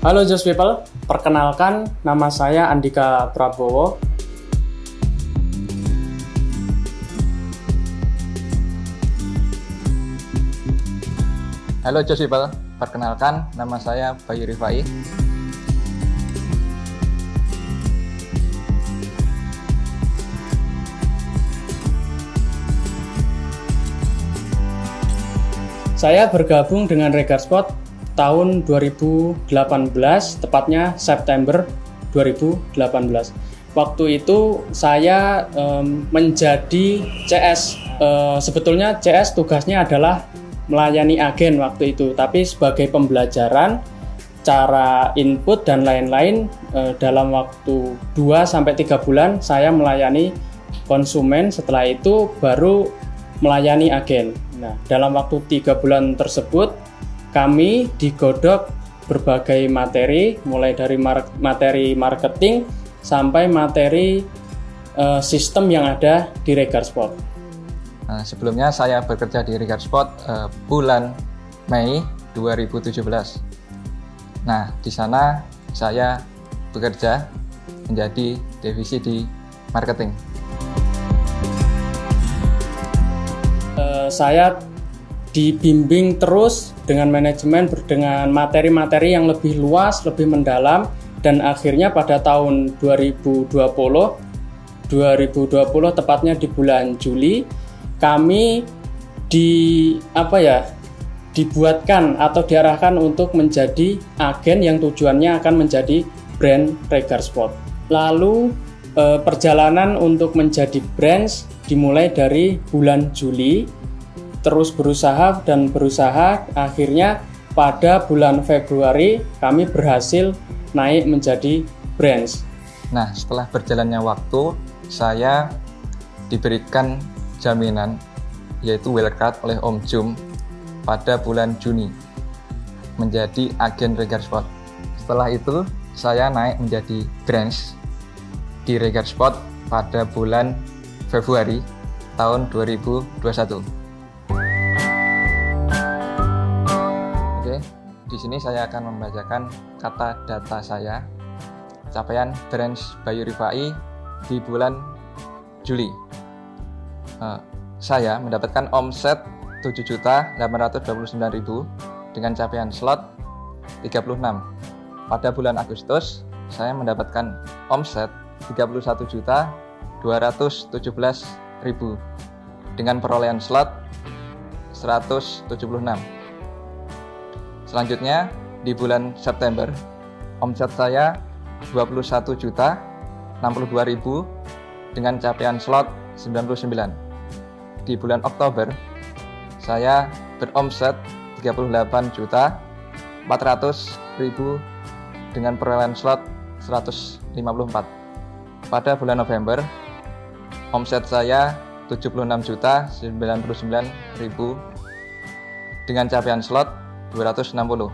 Halo Just People, perkenalkan nama saya Andika Prabowo. Halo Just People, perkenalkan nama saya Bayu Rifai. Saya bergabung dengan Regarsport tahun 2018, tepatnya September 2018. Waktu itu saya menjadi CS. Sebetulnya CS tugasnya adalah melayani agen waktu itu, tapi sebagai pembelajaran cara input dan lain-lain, dalam waktu 2-3 bulan saya melayani konsumen, setelah itu baru melayani agen. Nah, dalam waktu 3 bulan tersebut kami digodok berbagai materi, mulai dari materi marketing sampai materi sistem yang ada di Regarsport. Nah, sebelumnya saya bekerja di Regarsport bulan Mei 2017. Nah, di sana saya bekerja menjadi divisi di marketing. Saya dibimbing terus dengan manajemen, dengan materi-materi yang lebih luas, lebih mendalam, dan akhirnya pada tahun 2020 tepatnya di bulan Juli, kami dibuatkan atau diarahkan untuk menjadi agen yang tujuannya akan menjadi brand Regarsport. Lalu perjalanan untuk menjadi brand dimulai dari bulan Juli, terus berusaha, akhirnya pada bulan Februari kami berhasil naik menjadi brand. Nah, setelah berjalannya waktu, saya diberikan jaminan, yaitu wildcard oleh Om Jum pada bulan Juni menjadi agen Regarsport. Setelah itu, saya naik menjadi brand di Regarsport pada bulan Februari tahun 2021. Di sini saya akan membacakan kata data saya, capaian brand Bayu Rifai di bulan Juli. Saya mendapatkan omset 7.829.000 dengan capaian slot 36. Pada bulan Agustus, saya mendapatkan omset 31.217.000 dengan perolehan slot 176. Selanjutnya, di bulan September, omset saya 21.062.000 dengan capaian slot 99. Di bulan Oktober, saya beromset 38.400.000 dengan perolehan slot 154. Pada bulan November, omset saya 76.099.000 dengan capaian slot 260.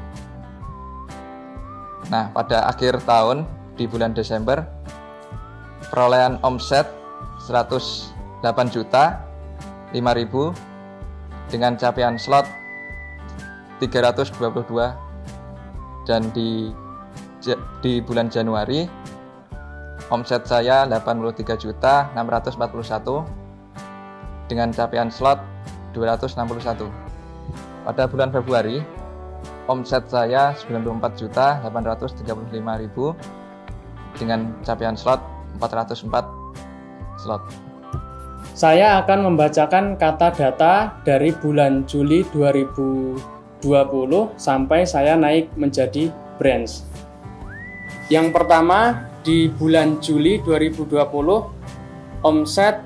Nah, pada akhir tahun di bulan Desember, perolehan omset 108.005.000 dengan capaian slot 322. Dan di bulan Januari, omset saya 83.641 dengan capaian slot 261. Pada bulan Februari, omset saya 94.835.000 dengan capaian slot 404 slot. Saya akan membacakan kata data dari bulan Juli 2020 sampai saya naik menjadi brand. Yang pertama, di bulan Juli 2020 omset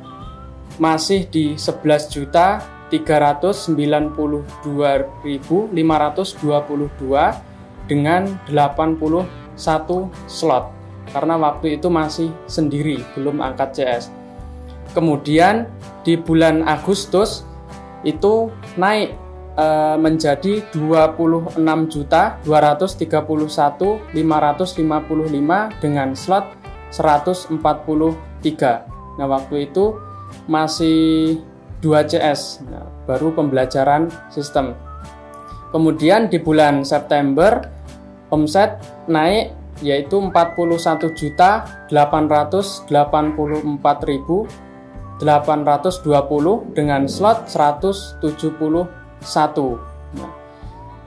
masih di 11.392.522 dengan 81 slot, karena waktu itu masih sendiri, belum angkat CS. Kemudian di bulan Agustus itu naik menjadi 26.231.555 dengan slot 143. Nah, waktu itu masih 2 CS, baru pembelajaran sistem. Kemudian di bulan September omset naik yaitu 41.884.820 dengan slot 171. Nah,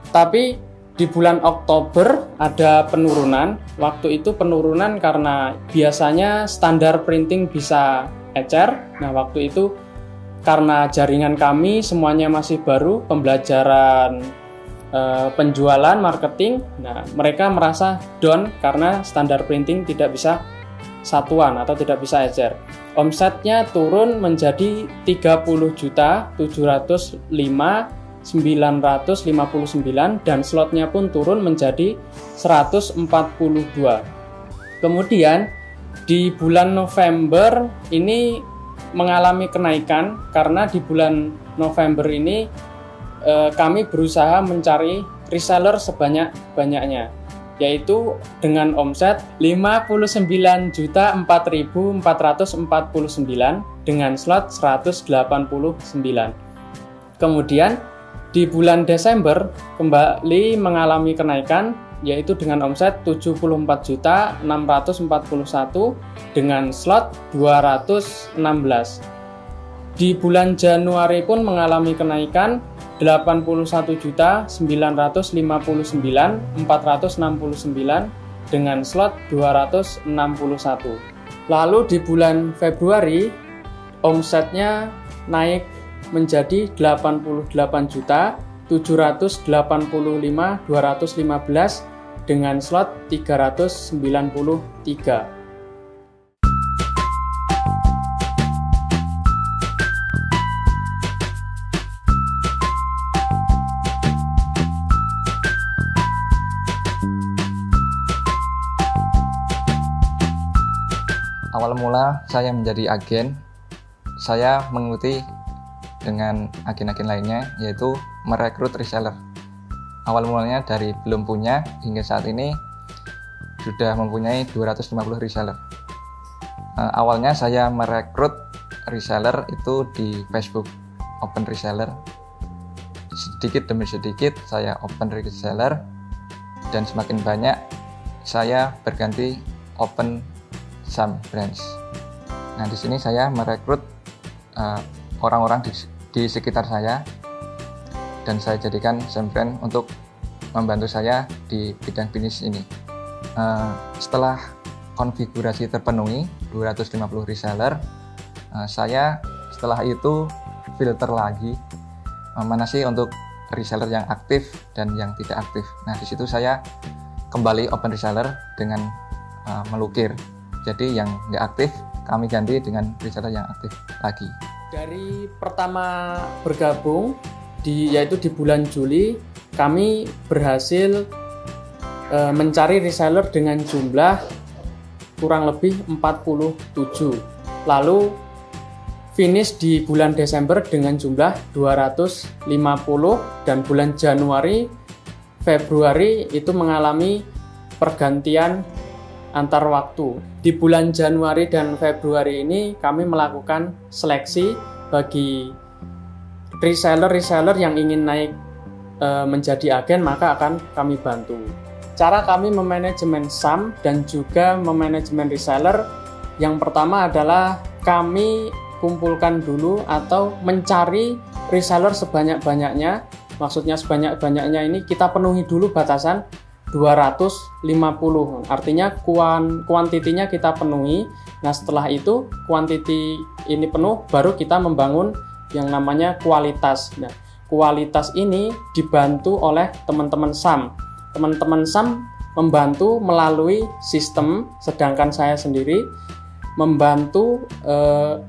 tapi di bulan Oktober ada penurunan. Waktu itu penurunan karena biasanya standar printing bisa ecer. Nah, waktu itu karena jaringan kami semuanya masih baru, pembelajaran penjualan, marketing. Nah, mereka merasa down karena standar printing tidak bisa satuan atau tidak bisa ecer. Omsetnya turun menjadi 30.705.959 dan slotnya pun turun menjadi 142. Kemudian di bulan November ini mengalami kenaikan karena di bulan November ini kami berusaha mencari reseller sebanyak-banyaknya, yaitu dengan omset 59.004.449 dengan slot 189. Kemudian di bulan Desember kembali mengalami kenaikan, yaitu dengan omset 74.641 dengan slot 216. Di bulan Januari pun mengalami kenaikan 81.959.469 dengan slot 261. Lalu di bulan Februari omsetnya naik menjadi 88.785.215 dengan slot 393. Awal mula saya menjadi agen, saya mengikuti dengan agen-agen lainnya, yaitu merekrut reseller. Awal mulanya dari belum punya hingga saat ini sudah mempunyai 250 reseller. Awalnya saya merekrut reseller itu di Facebook, open reseller. Sedikit demi sedikit saya open reseller dan semakin banyak saya berganti open SAM branch. Nah, di sini saya merekrut orang-orang di sekitar saya dan saya jadikan SAM brand untuk membantu saya di bidang bisnis ini. Setelah konfigurasi terpenuhi 250 reseller, saya setelah itu filter lagi mana sih untuk reseller yang aktif dan yang tidak aktif. Nah, di situ saya kembali open reseller dengan melukir. Jadi yang nggak aktif kami ganti dengan reseller yang aktif lagi. Dari pertama bergabung yaitu di bulan Juli, kami berhasil mencari reseller dengan jumlah kurang lebih 47. Lalu finish di bulan Desember dengan jumlah 250 dan bulan Januari, Februari itu mengalami pergantian antar waktu. Di bulan Januari dan Februari ini kami melakukan seleksi bagi reseller yang ingin naik menjadi agen, maka akan kami bantu. Cara kami memanajemen SAM dan juga memanajemen reseller, yang pertama adalah kami kumpulkan dulu atau mencari reseller sebanyak-banyaknya. Maksudnya sebanyak-banyaknya ini kita penuhi dulu batasan 250, artinya kuantitinya kita penuhi. Nah, setelah itu kuantiti ini penuh, baru kita membangun yang namanya kualitas. Nah, kualitas ini dibantu oleh teman-teman SAM. Teman-teman SAM membantu melalui sistem, sedangkan saya sendiri membantu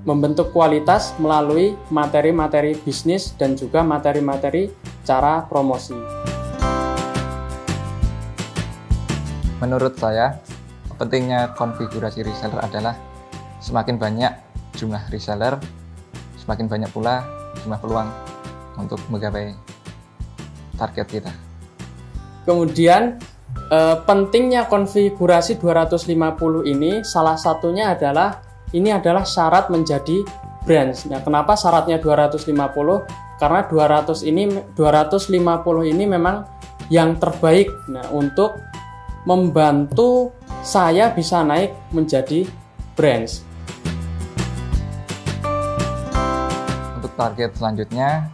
membentuk kualitas melalui materi-materi bisnis dan juga materi-materi cara promosi. Menurut saya, pentingnya konfigurasi reseller adalah semakin banyak jumlah reseller, semakin banyak pula jumlah peluang untuk menggapai target kita. Kemudian pentingnya konfigurasi 250 ini salah satunya adalah syarat menjadi branch. Nah, kenapa syaratnya 250? Karena 250 ini memang yang terbaik. Nah, untuk membantu saya bisa naik menjadi branch. Untuk target selanjutnya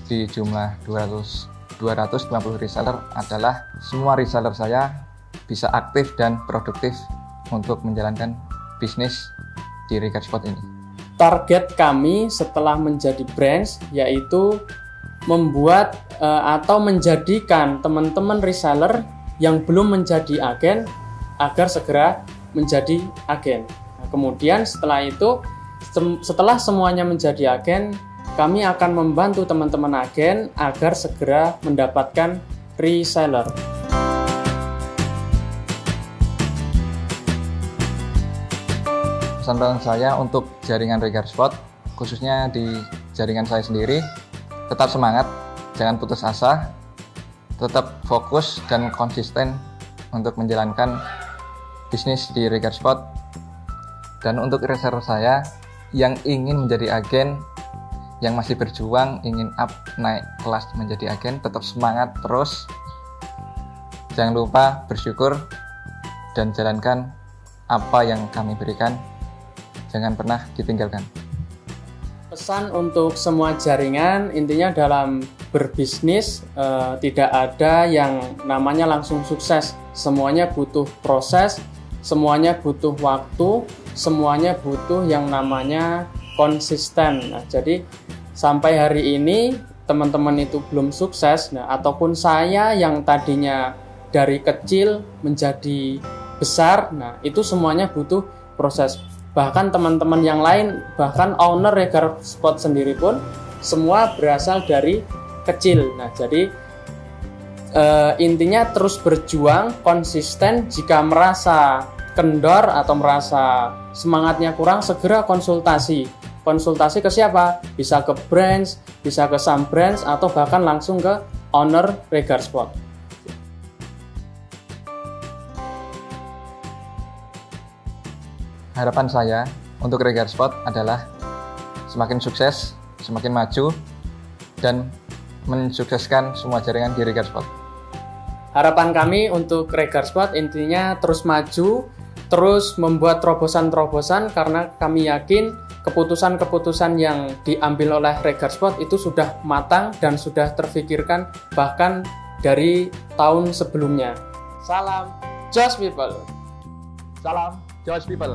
di jumlah 250 reseller adalah semua reseller saya bisa aktif dan produktif untuk menjalankan bisnis di Regar Sport ini. Target kami setelah menjadi branch yaitu membuat atau menjadikan teman-teman reseller yang belum menjadi agen agar segera menjadi agen. Nah, kemudian setelah itu, setelah semuanya menjadi agen, kami akan membantu teman-teman agen agar segera mendapatkan reseller. Pesan saya untuk jaringan Regar Sport, khususnya di jaringan saya sendiri, tetap semangat, jangan putus asa, tetap fokus dan konsisten untuk menjalankan bisnis di Regar Sport. Dan untuk reseller saya yang ingin menjadi agen, yang masih berjuang ingin naik kelas menjadi agen, tetap semangat terus, jangan lupa bersyukur dan jalankan apa yang kami berikan. Jangan pernah ditinggalkan. Pesan untuk semua jaringan, intinya dalam berbisnis tidak ada yang namanya langsung sukses. Semuanya butuh proses, semuanya butuh waktu, semuanya butuh yang namanya konsisten. Nah, jadi sampai hari ini teman-teman itu belum sukses, nah, ataupun saya yang tadinya dari kecil menjadi besar, nah itu semuanya butuh proses. Bahkan teman-teman yang lain, bahkan owner Regar Sport sendiri pun semua berasal dari kecil. Nah, jadi intinya terus berjuang, konsisten. Jika merasa kendor atau merasa semangatnya kurang, segera konsultasi. Konsultasi ke siapa? Bisa ke branch, bisa ke sub branch, atau bahkan langsung ke owner Regar Sport. Harapan saya untuk Regar Sport adalah semakin sukses, semakin maju, dan mensukseskan semua jaringan di Regar Sport. Harapan kami untuk Regar Sport intinya terus maju, terus membuat terobosan-terobosan, karena kami yakin keputusan-keputusan yang diambil oleh Regar Sport itu sudah matang dan sudah terfikirkan bahkan dari tahun sebelumnya. Salam Josh People. Salam Josh People.